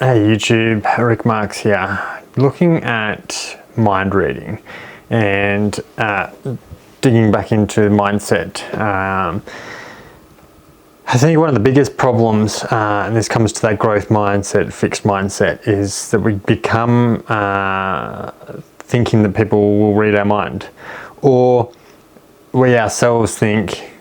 Hey YouTube, Rick Marks here. Looking at mind reading and digging back into mindset. I think one of the biggest problems, and this comes to that growth mindset, fixed mindset, is that we become thinking that people will read our mind, or we ourselves think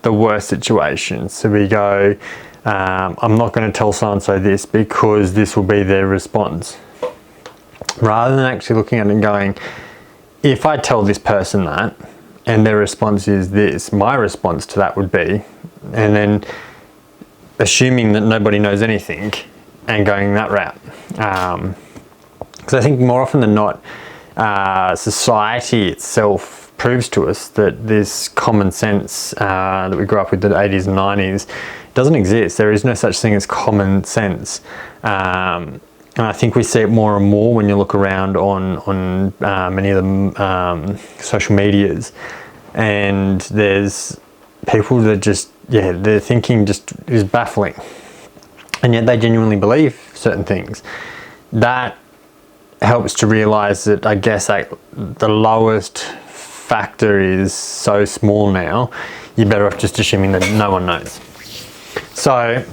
the worst situations. So we go, I'm not going to tell so-and-so this because this will be their response. Rather than actually looking at it and going, if I tell this person that and their response is this, my response to that would be, and then assuming that nobody knows anything and going that route. Because I think more often than not, society itself proves to us that this common sense that we grew up with in the 80s and 90s doesn't exist. There is no such thing as common sense. And I think we see it more and more when you look around on many of the social medias, and there's people that just, their thinking just is baffling, and yet they genuinely believe certain things. That helps to realize that, I guess, the lowest factor is so small now, you're better off just assuming that no one knows. So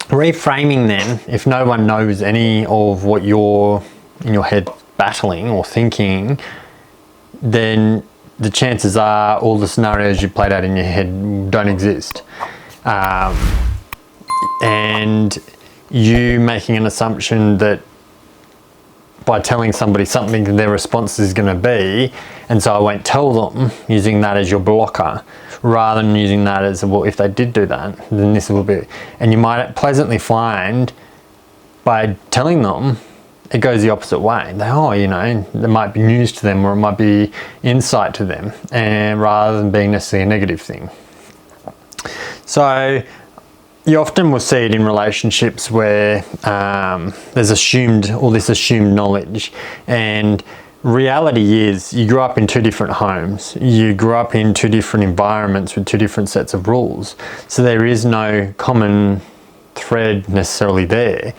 reframing then, if no one knows any of what you're in your head battling or thinking, then the chances are all the scenarios you played out in your head don't exist. And you making an assumption that by telling somebody something their response is going to be, and so I won't tell them, using that as your blocker, rather than using that as, well, if they did do that, then this will be. And you might pleasantly find by telling them, it goes the opposite way. There might be news to them, or it might be insight to them, and rather than being necessarily a negative thing. So you often will see it in relationships where there's all this assumed knowledge, and reality is you grew up in two different homes. You grew up in two different environments with two different sets of rules. So there is no common thread necessarily there.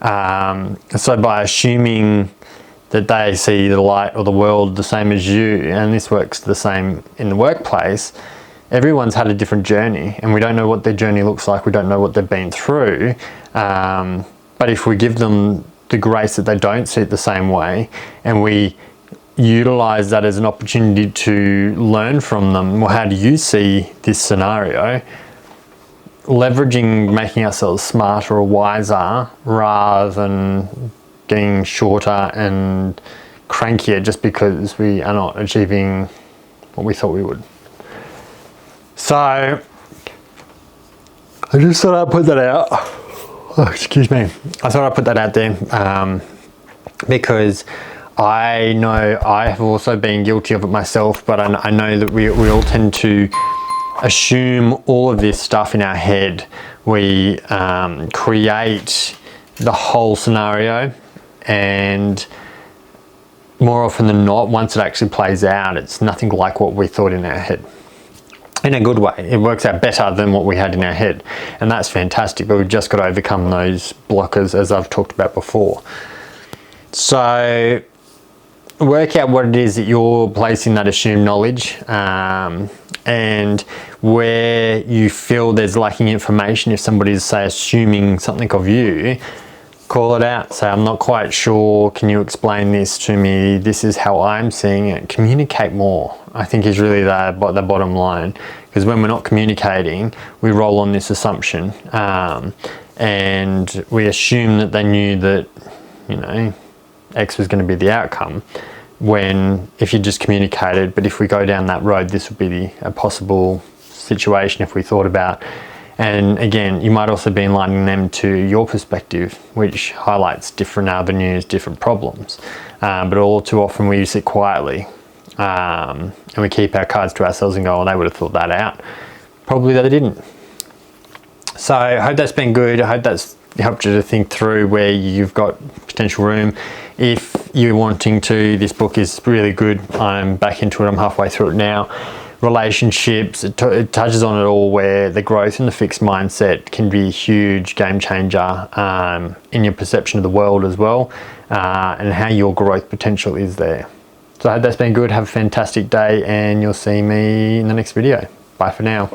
So by assuming that they see the light or the world the same as you, and this works the same in the workplace, everyone's had a different journey, and we don't know what their journey looks like. We don't know what they've been through. But if we give them the grace that they don't see it the same way, and we utilize that as an opportunity to learn from them, well, how do you see this scenario? Leveraging making ourselves smarter or wiser rather than getting shorter and crankier just because we are not achieving what we thought we would. So I just thought I'd put that out. Oh, excuse me. I thought I'd put that out there because I know I have also been guilty of it myself, but I know that we all tend to assume all of this stuff in our head. We create the whole scenario, and more often than not, once it actually plays out, it's nothing like what we thought in our head. In a good way, it works out better than what we had in our head, and that's fantastic, but we've just got to overcome those blockers, as I've talked about before. So work out what it is that you're placing that assumed knowledge, and where you feel there's lacking information. If somebody's, say, assuming something of you, call it out. Say, I'm not quite sure, can you explain this to me? This is how I'm seeing it. Communicate more, I think, is really the bottom line. Because when we're not communicating, we roll on this assumption, and we assume that they knew that, X was going to be the outcome, when if you just communicated, but if we go down that road, this would be a possible situation if we thought about. And again, you might also be enlightening them to your perspective, which highlights different avenues, different problems. But all too often we sit quietly, and we keep our cards to ourselves and go, oh, they would have thought that out. Probably they didn't. So I hope that's been good. I hope that's helped you to think through where you've got potential room. If you're wanting to, this book is really good. I'm back into it. I'm halfway through it now. relationships. It touches on it all, where the growth in the fixed mindset can be a huge game changer in your perception of the world as well, and how your growth potential is there. So I hope that's been good. Have a fantastic day, and you'll see me in the next video. Bye for now.